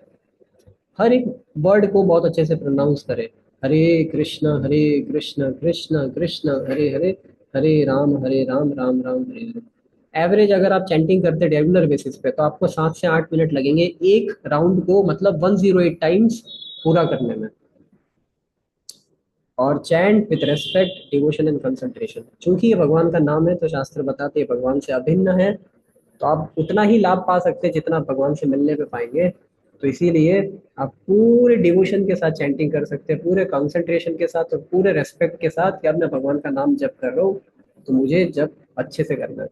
हर एक वर्ड को बहुत अच्छे से प्रोनाउंस करें, हरे कृष्ण कृष्ण कृष्ण हरे हरे, हरे राम राम राम हरे हरे। एवरेज अगर आप चैंटिंग करते रेगुलर बेसिस पे तो आपको 7 से 8 मिनट लगेंगे एक राउंड को, मतलब 108 टाइम्स पूरा करने में। और chant with respect devotion and concentration, चूंकि ये भगवान का नाम है तो शास्त्र बताते हैं भगवान से अभिन्न है, तो आप उतना ही लाभ पा सकते हैं जितना आप भगवान से मिलने पे पाएंगे। तो इसीलिए आप पूरे डिवोशन के साथ चैंटिंग कर सकते हैं, पूरे कंसंट्रेशन के साथ और पूरे रेस्पेक्ट के साथ कि अब मैं भगवान का नाम जप कर रहा हूँ, तो मुझे जप अच्छे से करना है,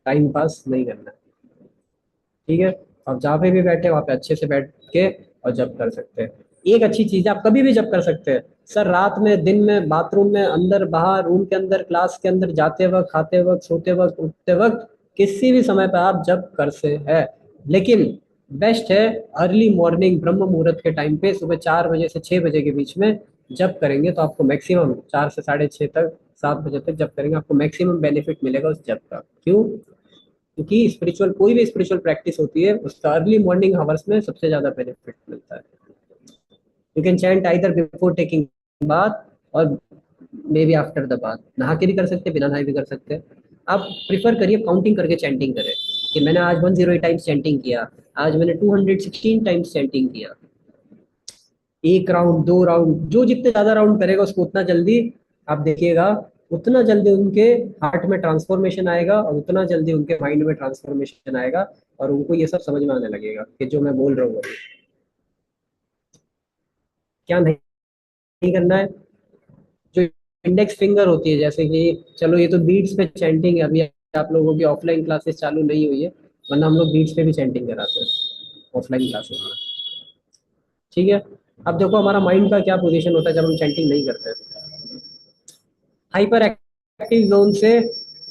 टाइम पास नहीं करना है। ठीक है, आप जहाँ पे भी बैठे वहाँ पे अच्छे से बैठ के और जप कर सकते हैं। एक अच्छी चीज है, आप कभी भी जप कर सकते हैं, सर रात में, दिन में, बाथरूम में, अंदर बाहर, रूम के अंदर, क्लास के अंदर, जाते वक्त, खाते वक्त, सोते वक्त, उठते वक्त, किसी भी समय पर आप जप कर से है। लेकिन बेस्ट है अर्ली मॉर्निंग ब्रह्म मुहूर्त के टाइम पे, सुबह 4 बजे से 6 बजे के बीच में जप करेंगे तो आपको मैक्सिमम 4 से 6:30 तक, 7 बजे तक जप करेंगे, आपको मैक्सिमम बेनिफिट मिलेगा उस जप का। क्यों, क्योंकि स्पिरिचुअल, कोई भी स्पिरिचुअल प्रैक्टिस होती है उसका अर्ली मॉर्निंग हावर्स में सबसे ज्यादा बेनिफिट मिलता है। You can chant either before taking bath और maybe after the bath, नहा के भी कर सकते हैं, बिना नहाए भी कर सकते हैं। आप प्रिफर करिए काउंटिंग करके चैंटिंग करें, कि मैंने आज 108 टाइम्स चैंटिंग किया, आज मैंने 216 टाइम्स चैंटिंग किया। 1 राउंड 2 राउंड, जो जितने ज्यादा राउंड करेगा उसको उतना जल्दी, आप देखिएगा, उतना जल्दी उनके हार्ट में ट्रांसफॉर्मेशन आएगा और उतना जल्दी उनके माइंड में ट्रांसफॉर्मेशन आएगा और उनको ये सब समझ में आने लगेगा कि जो मैं बोल रहा हूँ अभी। क्या नहीं करना है, जो इंडेक्स फिंगर होती है, जैसे कि चलो ये तो बीट्स पे चैंटिंग है, अभी आप लोगों की ऑफलाइन क्लासेस चालू नहीं हुई है, वरना हम लोग बीट्स पे भी चैंटिंग कराते हैं ऑफलाइन क्लासेस में। ठीक है, अब देखो हमारा माइंड का क्या पोजीशन होता है जब हम चैंटिंग नहीं करते। हाइपर एक्टिव जोन से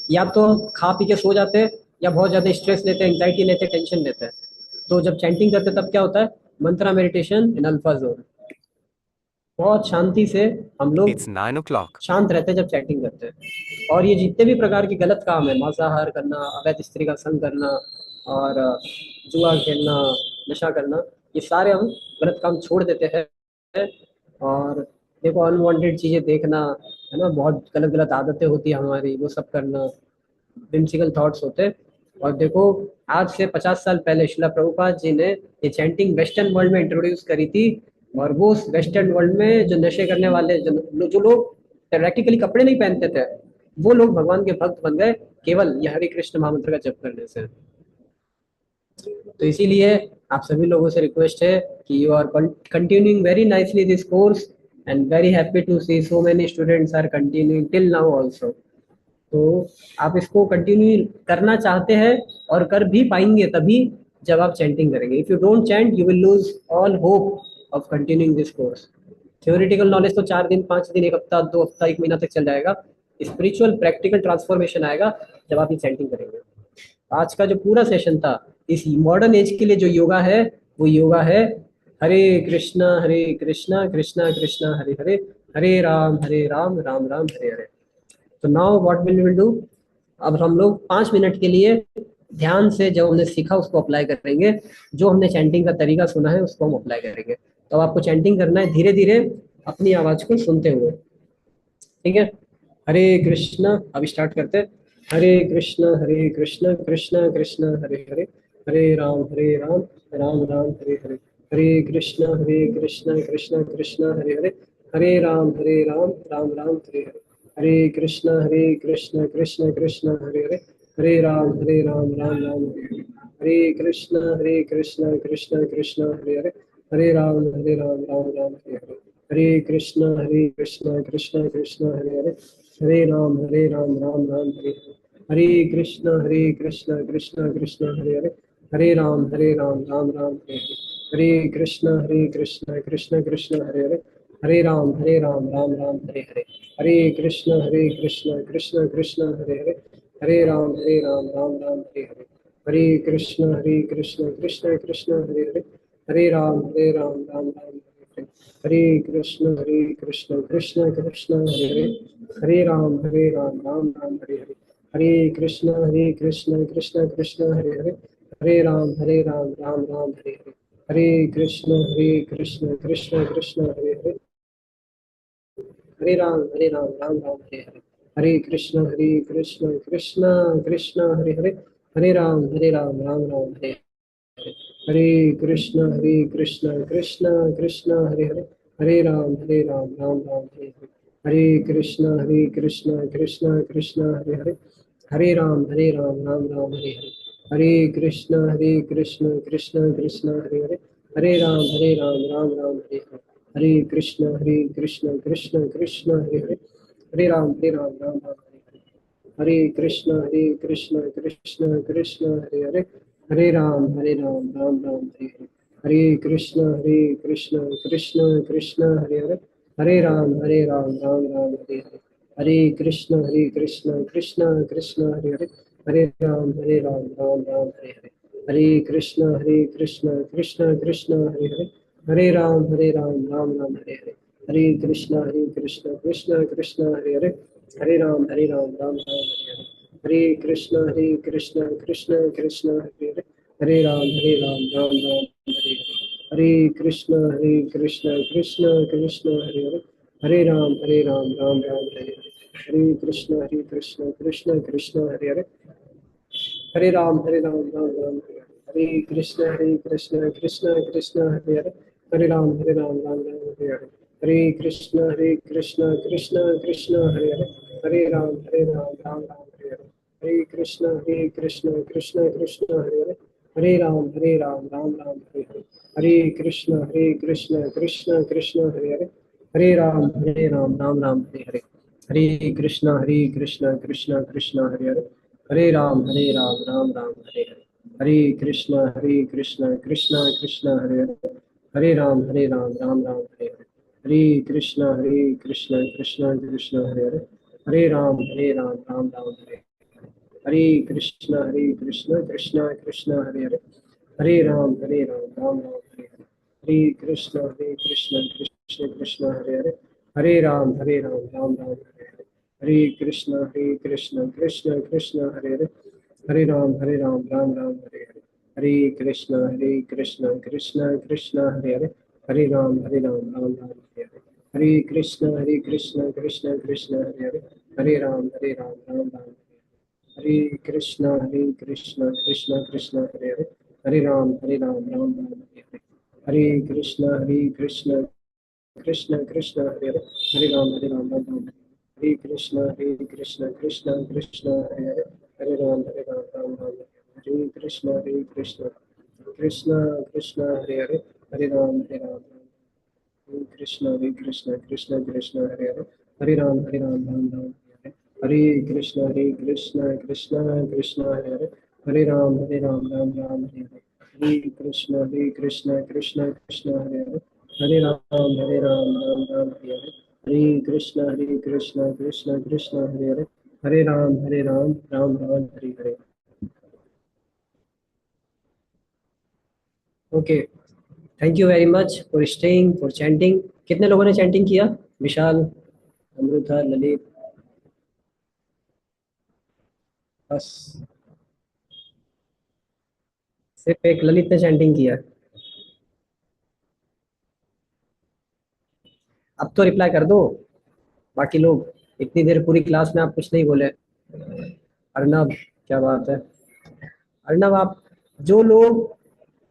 या तो खा पी के सो जाते हैं, या बहुत ज्यादा स्ट्रेस लेते हैं, एंग्जाइटी लेते हैं, टेंशन लेते हैं। तो जब चैंटिंग करते हैं तब क्या होता है, मंत्रा मेडिटेशन इन अल्फा जोन, बहुत शांति से हम लोग
It's 9 o'clock.
शांत रहते हैं जब चैटिंग करते हैं। और ये जितने भी प्रकार के गलत काम है, मांसाहार करना, अवैध स्त्री का संग करना, और जुआ खेलना, नशा करना, ये सारे हम गलत काम छोड़ देते हैं। और देखो अनवांटेड चीजें देखना, है ना, बहुत गलत गलत आदतें होती है हमारी, वो सब करना, whimsical थॉट्स होते हैं। और देखो, आज से 50 साल पहले शिला प्रभुपाद जी ने ये चैंटिंग वेस्टर्न वर्ल्ड में इंट्रोड्यूस करी थी। और वो वेस्टर्न वर्ल्ड में जो नशे करने वाले, जो लोग प्रैक्टिकली कपड़े नहीं पहनते थे, वो लोग भगवान के भक्त बन गए केवल ये हरे कृष्ण महामंत्र का जप करने से। तो इसीलिए आप सभी लोगों से रिक्वेस्ट है कि you are continuing very nicely this course, and very happy to see so many students are continuing till now also. तो आप इसको कंटिन्यू करना चाहते हैं और कर भी पाएंगे तभी जब आप चैंटिंग करेंगे। If you don't chant you will lose all hope of continuing this course. Theoretical knowledge तो 4 दिन 5 दिन 1 हफ्ता 2 हफ्ता 1 महीना तक चल जाएगा, स्पिरिचुअल प्रैक्टिकल ट्रांसफॉर्मेशन आएगा जब आप ये चैंटिंग करेंगे। आज का जो पूरा सेशन था इस मॉडर्न एज के लिए जो योगा है, वो योगा है हरे कृष्णा कृष्णा कृष्णा हरे हरे, हरे राम राम राम हरे हरे। तो नाउ व्हाट विल डू, अब हम लोग 5 मिनट के लिए ध्यान से जो हमने सीखा उसको अप्लाई करेंगे, जो हमने चैंटिंग का तरीका सुना है उसको हम अप्लाई करेंगे। तो आपको चैंटिंग करना है धीरे धीरे अपनी आवाज को सुनते हुए। ठीक है, हरे कृष्णा, अब स्टार्ट करते हैं। हरे कृष्णा कृष्णा कृष्णा हरे हरे, हरे राम राम राम हरे हरे, हरे कृष्णा कृष्णा कृष्णा हरे हरे, हरे राम राम राम हरे हरे, हरे कृष्णा कृष्णा कृष्णा हरे हरे, हरे राम राम राम हरे हरे, हरे कृष्णा कृष्णा कृष्णा हरे हरे, हरे राम राम राम हरे हरे, हरे कृष्णा कृष्णा कृष्णा हरे हरे, हरे राम राम राम हरे हरे, हरे कृष्णा कृष्णा कृष्णा हरे हरे, हरे राम राम राम हरे हरे, हरे कृष्णा कृष्णा कृष्णा हरे हरे, हरे राम राम राम हरे हरे, हरे कृष्णा कृष्णा कृष्णा हरे हरे, हरे राम राम राम हरे हरे, हरे कृष्णा कृष्णा कृष्णा हरे हरे, हरे राम राम राम हरे हरे, हरे कृष्ण कृष्ण कृष्ण हरे हरे, हरे राम राम राम हरे हरे, हरे कृष्ण कृष्ण कृष्ण हरे हरे, हरे राम राम राम हरे हरे, हरे कृष्ण कृष्ण कृष्ण हरे हरे, हरे राम राम राम हरे हरे, हरे कृष्ण कृष्ण कृष्ण हरे हरे, हरे राम राम राम हरे हरे, हरे कृष्ण कृष्ण कृष्ण हरे हरे, हरे राम राम राम हरे हरे, हरे कृष्ण कृष्ण कृष्ण हरे हरे, हरे राम राम राम हरे हरे, हरे कृष्ण कृष्ण कृष्ण हरे हरे, हरे राम राम राम हरे हरे, हरे कृष्ण कृष्ण कृष्ण हरे हरे, हरे राम राम राम हरे हरे, हरे कृष्ण कृष्ण कृष्ण हरे हरे, हरे राम राम राम हरे हरे, हरे कृष्ण कृष्ण कृष्ण हरे हरे, हरे राम राम राम हरे हरे, हरे कृष्ण कृष्ण कृष्ण हरे हरे, हरे राम राम राम हरे हरे, हरे कृष्ण कृष्ण कृष्ण हरे हरे, हरे राम राम राम हरे हरे, हरे कृष्ण कृष्ण कृष्ण हरे हरे, हरे राम राम राम हरे हरे, हरे कृष्ण कृष्ण कृष्ण हरे हरे, हरे राम राम राम हरे हरे, हरे कृष्ण कृष्ण कृष्ण हरे हरे, हरे राम राम राम हरे हरे, हरे कृष्ण कृष्ण कृष्ण हरे हरे, हरे राम राम राम हरे हरे, हरे कृष्ण कृष्ण कृष्ण हरे हरे, हरे राम हरे राम राम राम हरे हरे, हरे कृष्ण कृष्ण कृष्ण हरे हरे, हरे राम राम राम हरे हरे, हरे कृष्ण कृष्ण कृष्ण हरे हरे, हरे राम राम हरे हरे, हरे कृष्ण कृष्ण कृष्ण हरे हरे, हरे राम राम हरे हरे, हरे कृष्ण कृष्ण कृष्ण हरे हरे, हरे राम राम राम हरे हरे, हरे कृष्ण कृष्ण कृष्ण हरे हरे, हरे राम राम राम हरे हरे, हरे कृष्ण कृष्ण कृष्ण हरे हरे, हरे राम राम राम हरे हरे, हरे कृष्ण कृष्ण कृष्ण हरे हरे, हरे राम राम राम हरे हरे, हरे कृष्ण कृष्ण कृष्ण हरे हरे, हरे राम राम राम हरे हरे, हरे कृष्ण कृष्ण कृष्ण हरे हरे, हरे राम राम राम हरे हरे, हरे कृष्ण कृष्ण कृष्ण हरे हरे, हरे राम राम राम हरे हरे, हरे कृष्ण कृष्ण कृष्ण हरे हरे, हरे राम राम राम हरे हरे, हरे कृष्ण कृष्ण कृष्ण हरे हरे, हरे राम राम राम हरे हरे, हरे कृष्ण कृष्ण कृष्ण हरे हरे, हरे राम राम राम, हरे कृष्ण कृष्ण कृष्ण हरे हरे, हरे राम राम राम, हरे कृष्ण कृष्ण कृष्ण हरे हरे, हरे राम राम, हरे कृष्ण कृष्ण कृष्ण हरे हरे, हरे राम राम राम हरे, हरे कृष्ण कृष्ण कृष्ण हरे हरे, हरे राम राम हरे हरे, हरे कृष्ण कृष्ण कृष्ण हरे हरे, हरे राम राम हरे हरे, हरे कृष्ण कृष्ण कृष्ण हरे हरे, हरे Ram Ram Ram Hare Hare. Okay, thank you very much for staying for chanting. कितने लोगों ने चैंटिंग किया? विशाल, अमृता, ललित, बस सिर्फ एक ललित ने चैंटिंग किया। अब तो रिप्लाई कर दो बाकी लोग, इतनी देर पूरी क्लास में आप कुछ नहीं बोले। अर्नब, क्या बात है। अर्नब, आप जो लोग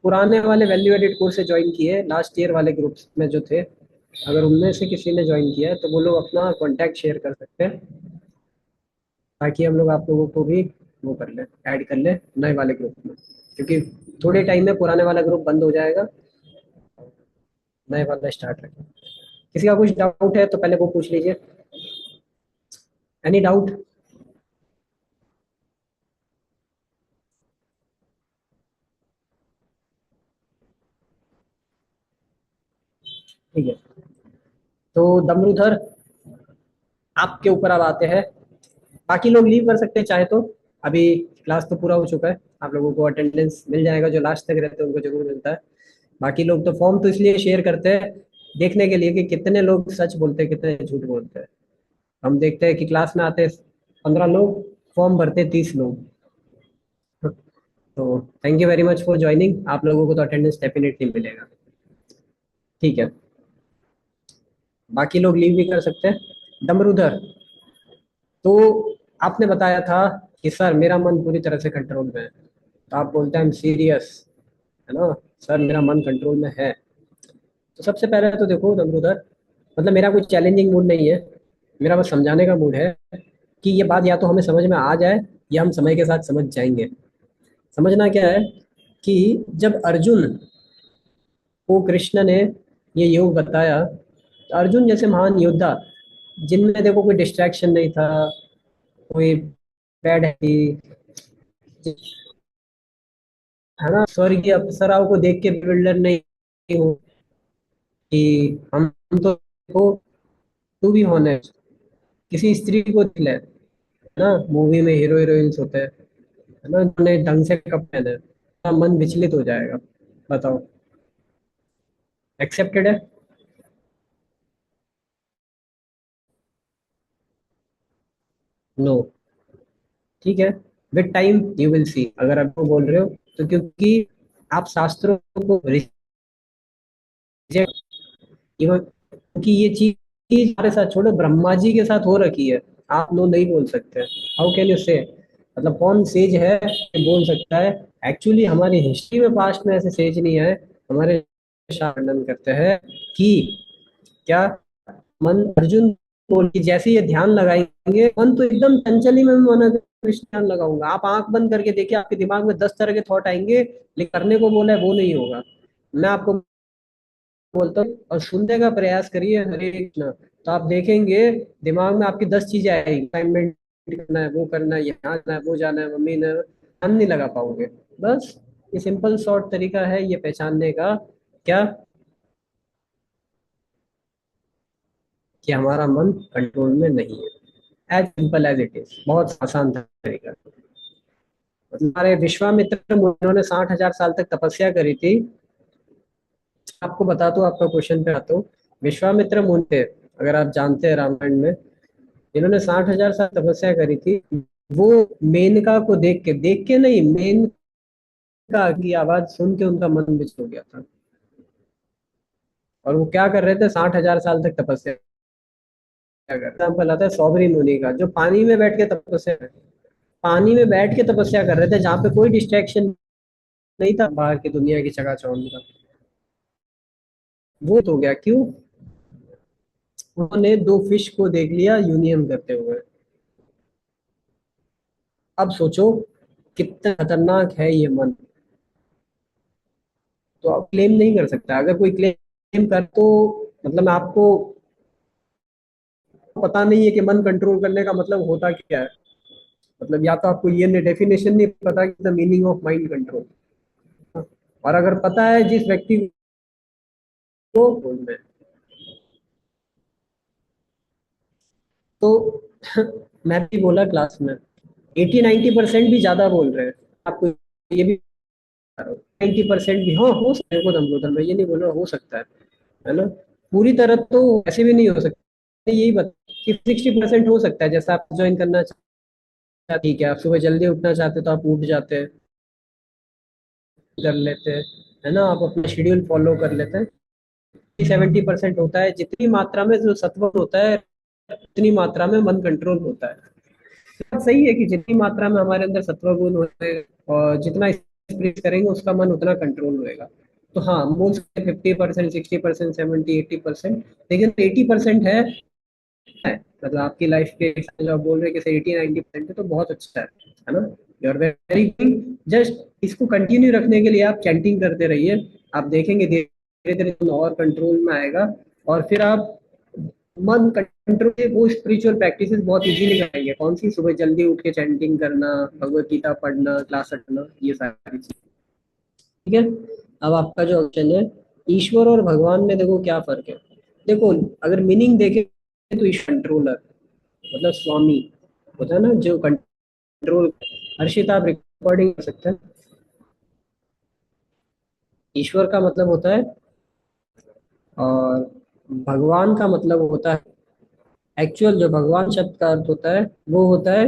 पुराने वाले वैल्यू एडिट कोर्स से ज्वाइन किए लास्ट ईयर वाले ग्रुप्स में जो थे, अगर उनमें से किसी ने ज्वाइन किया है तो वो लोग अपना कॉन्टैक्ट शेयर कर सकते हैं, ताकि हम लोग आप लोगों को भी वो कर ले, ऐड कर ले नए वाले ग्रुप में, क्योंकि थोड़े टाइम में पुराने वाला ग्रुप बंद हो जाएगा, नए वाला स्टार्ट रखें। किसी का कुछ डाउट है तो पहले वो पूछ लीजिए। Any doubt? ठीक है, तो दमरूधर, आपके ऊपर अब आते हैं। बाकी लोग लीव कर सकते हैं चाहे तो, अभी क्लास तो पूरा हो चुका है, आप लोगों को अटेंडेंस मिल जाएगा, जो लास्ट तक रहते हैं उनको जरूर मिलता है। बाकी लोग तो फॉर्म तो इसलिए शेयर करते हैं देखने के लिए कि कितने लोग सच बोलते हैं कितने झूठ बोलते हैं। हम देखते हैं कि क्लास में आते 15 लोग, फॉर्म भरते 30 लोग। तो thank you very much for joining, आप लोगों को तो अटेंडेंस डेफिनेटली मिलेगा। ठीक है, बाकी लोग लीव भी कर सकते हैं। दमरुधर, तो आपने बताया था कि सर मेरा मन पूरी तरह से कंट्रोल में है, तो आप बोलते हैं सीरियस, है ना, सर मेरा मन कंट्रोल में है। तो सबसे पहले तो देखो दमरुधर, मतलब मेरा कोई चैलेंजिंग मूड नहीं है, मेरा बस समझाने का मूड है कि ये बात या तो हमें समझ में आ जाए या हम समय के साथ समझ जाएंगे। समझना क्या है कि जब अर्जुन को कृष्ण ने ये योग बताया, तो अर्जुन जैसे महान योद्धा जिनमें देखो कोई डिस्ट्रैक्शन नहीं था, कोई बैड है, है ना, स्वर्गीय अप्सराओं को देख के बिल्डर नहीं हो कि हम तो देखो, टू बी ऑनेस्ट, किसी स्त्री को दिल है ना, मूवी में हीरो हीरोइंस होते हैं, है ना, उन्होंने ढंग से कपड़े पहने हैं, तो मन विचलित हो जाएगा। बताओ, एक्सेप्टेड है? नो। ठीक है, with time you will see, अगर आप बोल रहे हो तो, क्योंकि आप शास्त्रों को रिजेक्ट, इवन क्योंकि ये चीज हमारे साथ छोड़ो, ब्रह्मा जी के साथ हो रखी है, आप नो नहीं बोल सकते। हाउ कैन यू से, मतलब कौन सेज है कि बोल सकता है? एक्चुअली हमारी हिस्ट्री में पास्ट में ऐसे सेज नहीं है, हमारे वर्णन करते हैं कि क्या मन अर्जुन बोल की जैसे ये ध्यान लगाएंगे मन तो एकदम चंचल ही में मन कृष्ण ध्यान लगाऊंगा। आप आंख बंद करके देखिए, आपके दिमाग में 10 तरह के थॉट आएंगे, लेकिन करने को बोला है वो नहीं होगा। मैं आपको बोलता हूँ और सुनने का प्रयास करिए हरे कृष्ण, तो आप देखेंगे दिमाग में आपकी 10 चीजें आएंगी। असाइनमेंट करना है, वो करना है, यहाँ जाना है, वो जाना है, मम्मी ने ध्यान नहीं लगा पाओगे। बस ये सिंपल शॉर्ट तरीका है ये पहचानने का, क्या कि हमारा मन कंट्रोल में नहीं है। As simple as it is, बहुत आसान तरीका। हमारे विश्वामित्र मुनि ने 60,000 साल तक तपस्या करी थी। आपको बताता हूँ, आपका क्वेश्चन पे आता हूँ। विश्वामित्र मुनि थे, अगर आप जानते हैं रामायण में, इन्होंने 60,000 साल तपस्या करी थी। वो मेनका को देख के नहीं, मेनका की आवाज सुन के उनका मन विचल हो गया था। और वो क्या कर रहे थे, 60,000 साल तक तपस्या कर रहे थे। एग्जाम्पल आता है सौबरी मुनि का, जो पानी में बैठ के तपस्या कर, पानी में बैठ के तपस्या कर रहे थे, जहाँ पे कोई डिस्ट्रैक्शन नहीं था बाहर की दुनिया की चकाचौंध का। वो तो हो गया क्यों, उन्होंने 2 फिश को देख लिया यूनियन करते हुए। अब सोचो कितना खतरनाक है ये मन। तो आप क्लेम नहीं कर सकता। अगर कोई क्लेम कर तो मतलब आपको पता नहीं है कि मन कंट्रोल करने का मतलब होता क्या है। मतलब या तो आपको ये डेफिनेशन नहीं पता कि the meaning of mind control. और अगर पता है जिस व्यक्ति को बोल रहे हैं, तो मैं भी बोला क्लास में 80-90% भी ज्यादा बोल रहे हैं। आपको ये भी 90% भी हाँ हो सकता है, को दम मैं ये नहीं बोल रहा, हो सकता है ना। पूरी तरह तो ऐसे भी नहीं हो सकता। यही बता कि 60% हो सकता है। जैसा आप ज्वाइन करना चाहते, ठीक है, आप सुबह जल्दी उठना चाहते तो आप उठ जाते हैं, कर लेते हैं, है ना, आप अपना शेड्यूल फॉलो कर लेते हैं। 70% होता है, जितनी मात्रा में जो सत्व होता है उतनी मात्रा में मन कंट्रोल होता है। बात सही है कि जितनी मात्रा में हमारे अंदर सत्व गुण होते हैं और जितना स्प्रेड करेंगे उसका मन उतना कंट्रोल होएगा। तो हाँ, बोल सकते हैं 50%, 60%, 70, 80%, लेकिन 80% है। मतलब आपकी लाइफ के हिसाब से आप बोल रहे हैं कि 80-90% है, तो बहुत अच्छा है ना। You are very good. Just इसको कंटिन्यू रखने के लिए आप चैंटिंग करते रहिए। आप देखेंगे धीरे धीरे और कंट्रोल में आएगा। और फिर आप मन कंट्रोल, वो स्पिरिचुअल प्रैक्टिसेस बहुत इजीली करेंगे। कौन सी, सुबह जल्दी उठ के चैंटिंग करना, भगवत गीता पढ़ना, क्लास अटेंड, ये सारी चीज। ठीक है। अब आपका जो ऑप्शन है, ईश्वर और भगवान में देखो क्या फर्क है। देखो, अगर मीनिंग देखें तो ईश्वर कंट्रोलर मतलब स्वामी होता है ना, जो कंट्रोल। हर्षित आप रिकॉर्डिंग कर सकते हैं। ईश्वर का मतलब होता है, और भगवान का मतलब होता है, एक्चुअल जो भगवान शब्द का अर्थ होता है वो होता है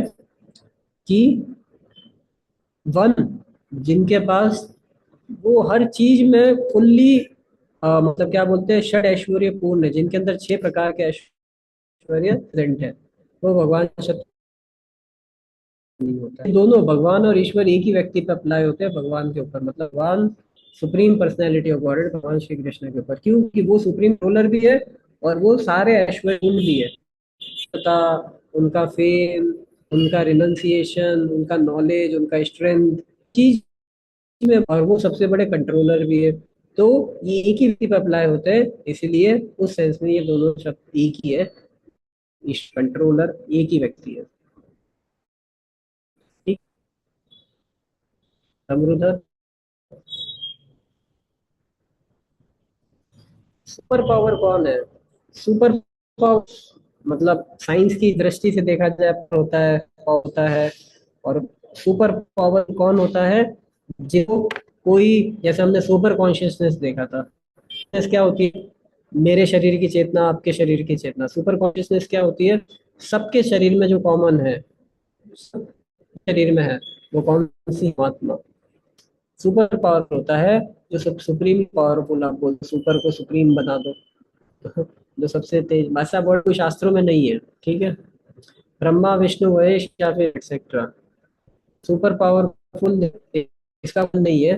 कि वन, जिनके पास वो हर चीज में फुल्ली मतलब क्या बोलते हैं, षड ऐश्वर्य पूर्ण है, जिनके अंदर 6 प्रकार के ऐश्वर्य प्रेजेंट है, वो भगवान शब्द नहीं होता है। दोनों भगवान और ईश्वर एक ही व्यक्ति पे अप्लाई होते हैं भगवान के ऊपर। मतलब भगवान सुप्रीम पर्सनैलिटी ऑफ गॉड भगवान श्री कृष्ण के ऊपर, क्योंकि वो सुप्रीम रूलर भी है और वो सारे ऐश्वर्य पूर्ण भी है। तथा उनका फेम, उनका रिनंसिएशन, उनका नॉलेज, उनका स्ट्रेंथ चीज में, और वो सबसे बड़े कंट्रोलर भी है। तो ये एक ही व्यक्ति पे अप्लाई होते हैं, इसीलिए उस सेंस में ये दोनों शब्द एक ही है। कंट्रोलर एक ही व्यक्ति है। ठीक। अमरुदर, सुपर पावर कौन है? सुपर पावर मतलब साइंस की दृष्टि से देखा जाए होता है। और सुपर पावर कौन होता है? जो कोई, जैसे हमने सुपर कॉन्शियसनेस देखा था, कॉन्शियसनेस क्या होती है? मेरे शरीर की चेतना, आपके शरीर की चेतना। सुपर कॉन्शियसनेस क्या होती है? सबके शरीर में जो कॉमन है, सब शरीर में है, वो कौन सी? आत्मा। सुपर पावर होता है जो सब सुप्रीम पावरफुल, आप बोलते सुपर को सुप्रीम बना दो, जो सबसे तेज। ऐसा वर्ड कोई शास्त्रों में नहीं है, ठीक है। ब्रह्मा विष्णु महेश या फिर एक्सेट्रा, सुपर पावरफुल इसका मतलब नहीं है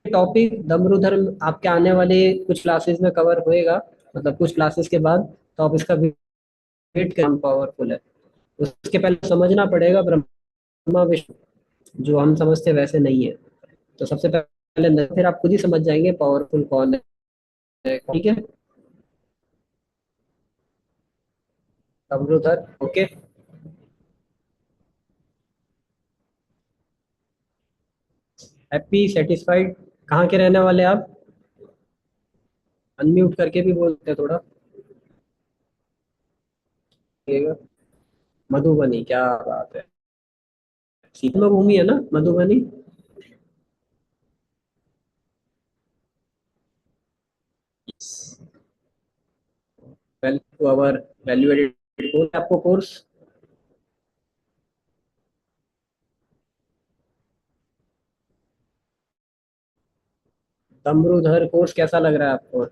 टॉपिक दमरूधर आपके आने वाले कुछ क्लासेस में कवर होएगा, मतलब कुछ क्लासेस के बाद, तो आप इसका वेट कर, पावरफुल है। उसके पहले समझना पड़ेगा ब्रह्मा विष्णु जो हम समझते वैसे नहीं है। तो सबसे पहले फिर आप खुद ही समझ जाएंगे पावरफुल कौन है, ठीक है। दमरूधर, ओके। हैप्पी, सेटिस्फाइड, कहाँ के रहने वाले आप? अनम्यूट करके भी बोलते हैं थोड़ा, ठीक है। मधुबनी, क्या बात है। सीता भूमि है ना Madhubani? Well to our valuated course, आपको कोर्स दमरूधर कोर्स कैसा लग रहा है आपको?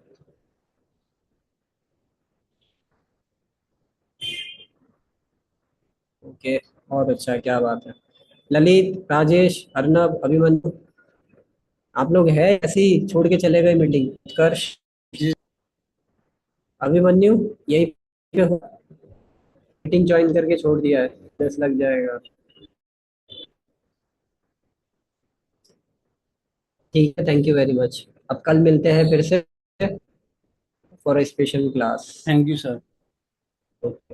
ओके, बहुत अच्छा, क्या बात है। ललित, राजेश, अर्नब, अभिमन्यु, आप लोग हैं ऐसे ही छोड़ के चले गए मीटिंग? उत्कर्ष,
जी
अभिमन्यु, यही पे हो? मीटिंग ज्वाइन करके छोड़ दिया है, 10 लग जाएगा। ठीक है, थैंक यू वेरी मच। अब कल मिलते हैं फिर से for a special class.
Thank you sir.